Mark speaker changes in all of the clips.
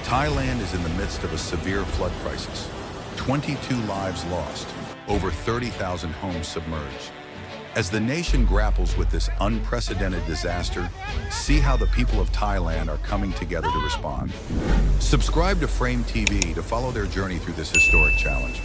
Speaker 1: Thailand is in the midst of a severe flood crisis. 22 lives lost, over 30,000 homes submerged. As the nation grapples with this unprecedented disaster, see how the people of Thailand are coming together to respond. Subscribe to Frame TV to follow their journey through this historic challenge.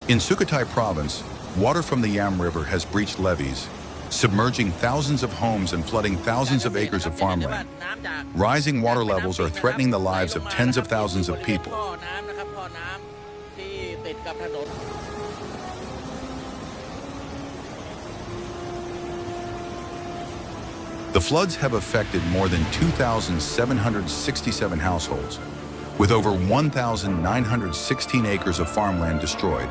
Speaker 1: In Sukhothai province, water from the Yam River has breached levees, submerging thousands of homes and flooding thousands of acres of farmland. Rising water levels are threatening the lives of tens of thousands of people. The floods have affected more than 2,767 households, with over 1,916 acres of farmland destroyed.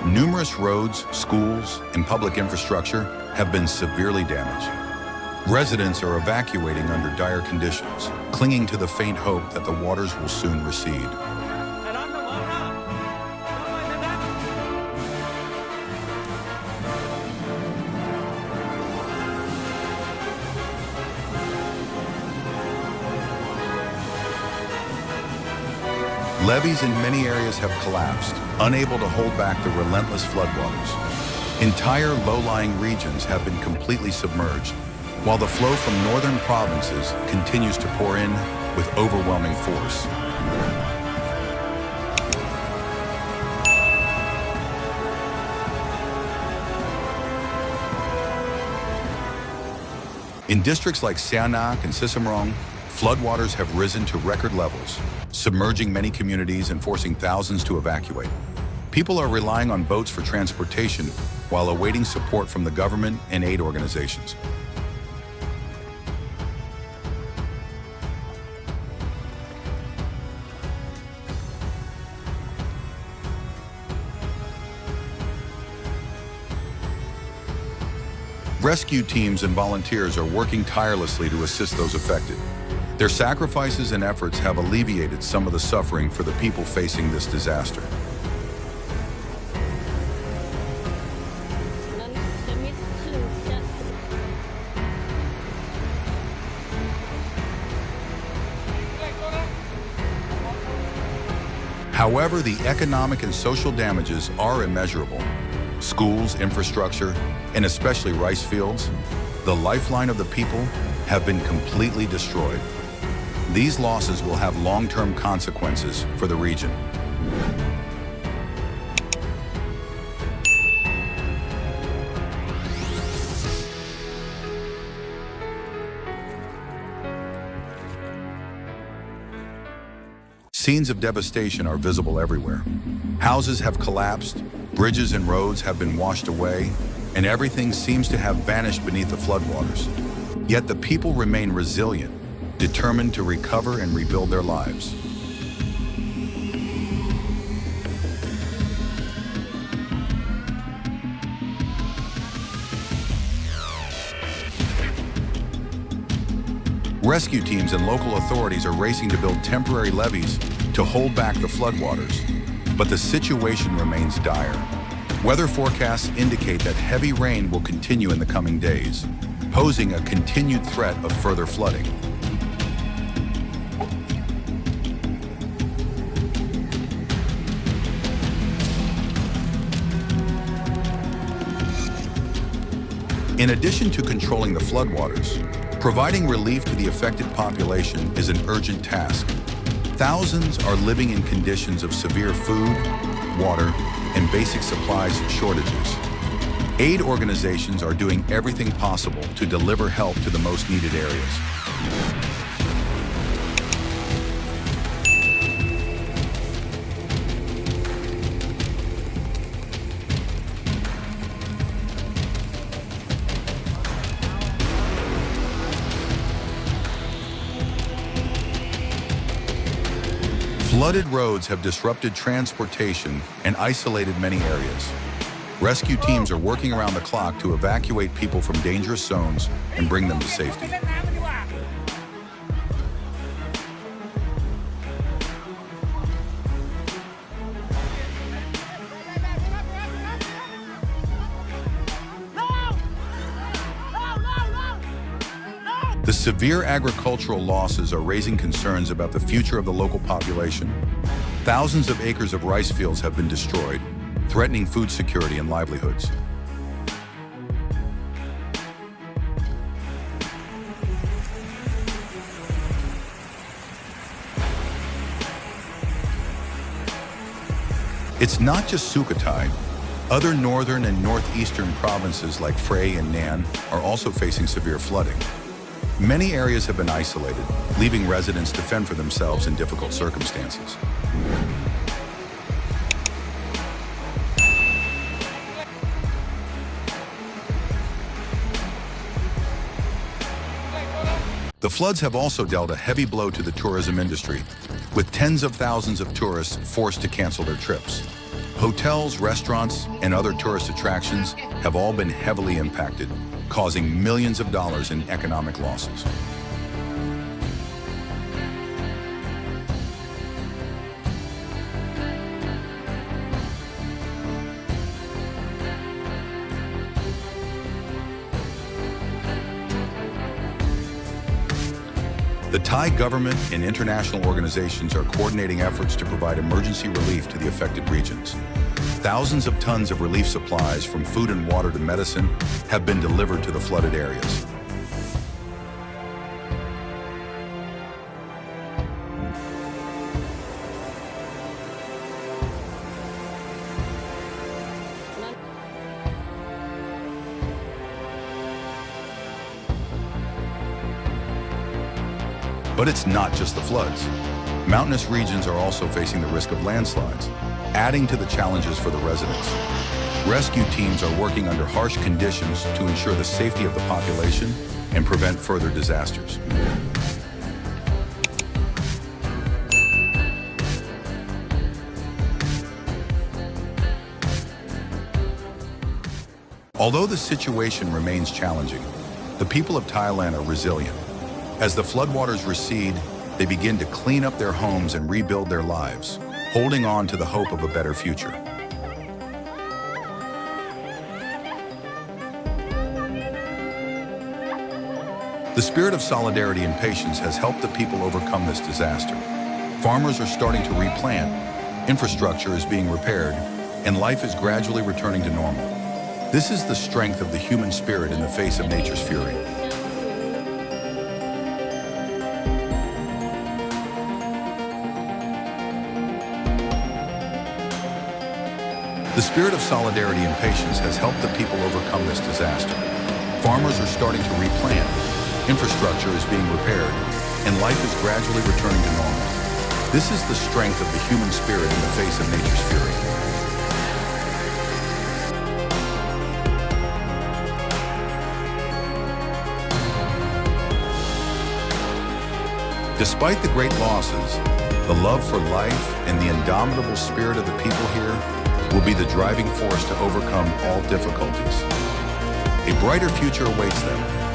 Speaker 1: Numerous roads, schools, and public infrastructure have been severely damaged. Residents are evacuating under dire conditions, clinging to the faint hope that the waters will soon recede. Levees in many areas have collapsed, unable to hold back the relentless floodwaters. Entire low-lying regions have been completely submerged, while the flow from northern provinces continues to pour in with overwhelming force. In districts like Sihanouk and Sisamrong, floodwaters have risen to record levels, submerging many communities and forcing thousands to evacuate. People are relying on boats for transportation while awaiting support from the government and aid organizations. Rescue teams and volunteers are working tirelessly to assist those affected. Their sacrifices and efforts have alleviated some of the suffering for the people facing this disaster. However, the economic and social damages are immeasurable. Schools, infrastructure, and especially rice fields, the lifeline of the people, have been completely destroyed. These losses will have long-term consequences for the region. Scenes of devastation are visible everywhere. Houses have collapsed, bridges and roads have been washed away, and everything seems to have vanished beneath the floodwaters. Yet the people remain resilient, determined to recover and rebuild their lives. Rescue teams and local authorities are racing to build temporary levees to hold back the floodwaters, but the situation remains dire. Weather forecasts indicate that heavy rain will continue in the coming days, posing a continued threat of further flooding. In addition to controlling the floodwaters, providing relief to the affected population is an urgent task. Thousands are living in conditions of severe food, water, and basic supplies shortages. Aid organizations are doing everything possible to deliver help to the most needed areas. Flooded roads have disrupted transportation and isolated many areas. Rescue teams are working around the clock to evacuate people from dangerous zones and bring them to safety. The severe agricultural losses are raising concerns about the future of the local population. Thousands of acres of rice fields have been destroyed, threatening food security and livelihoods. It's not just Sukhothai. Other northern and northeastern provinces like Phrae and Nan are also facing severe flooding. Many areas have been isolated, leaving residents to fend for themselves in difficult circumstances. The floods have also dealt a heavy blow to the tourism industry, with tens of thousands of tourists forced to cancel their trips. Hotels, restaurants, and other tourist attractions have all been heavily impacted, causing millions of dollars in economic losses. The Thai government and international organizations are coordinating efforts to provide emergency relief to the affected regions. Thousands of tons of relief supplies, from food and water to medicine, have been delivered to the flooded areas. But it's not just the floods. Mountainous regions are also facing the risk of landslides, adding to the challenges for the residents. Rescue teams are working under harsh conditions to ensure the safety of the population and prevent further disasters. Although the situation remains challenging, the people of Thailand are resilient. As the floodwaters recede, they begin to clean up their homes and rebuild their lives, holding on to the hope of a better future. The spirit of solidarity and patience has helped the people overcome this disaster. Farmers are starting to replant, infrastructure is being repaired, and life is gradually returning to normal. This is the strength of the human spirit in the face of nature's fury. The spirit of solidarity and patience has helped the people overcome this disaster. Farmers are starting to replant, infrastructure is being repaired, and life is gradually returning to normal. This is the strength of the human spirit in the face of nature's fury. Despite the great losses, the love for life and the indomitable spirit of the people here will be the driving force to overcome all difficulties. A brighter future awaits them,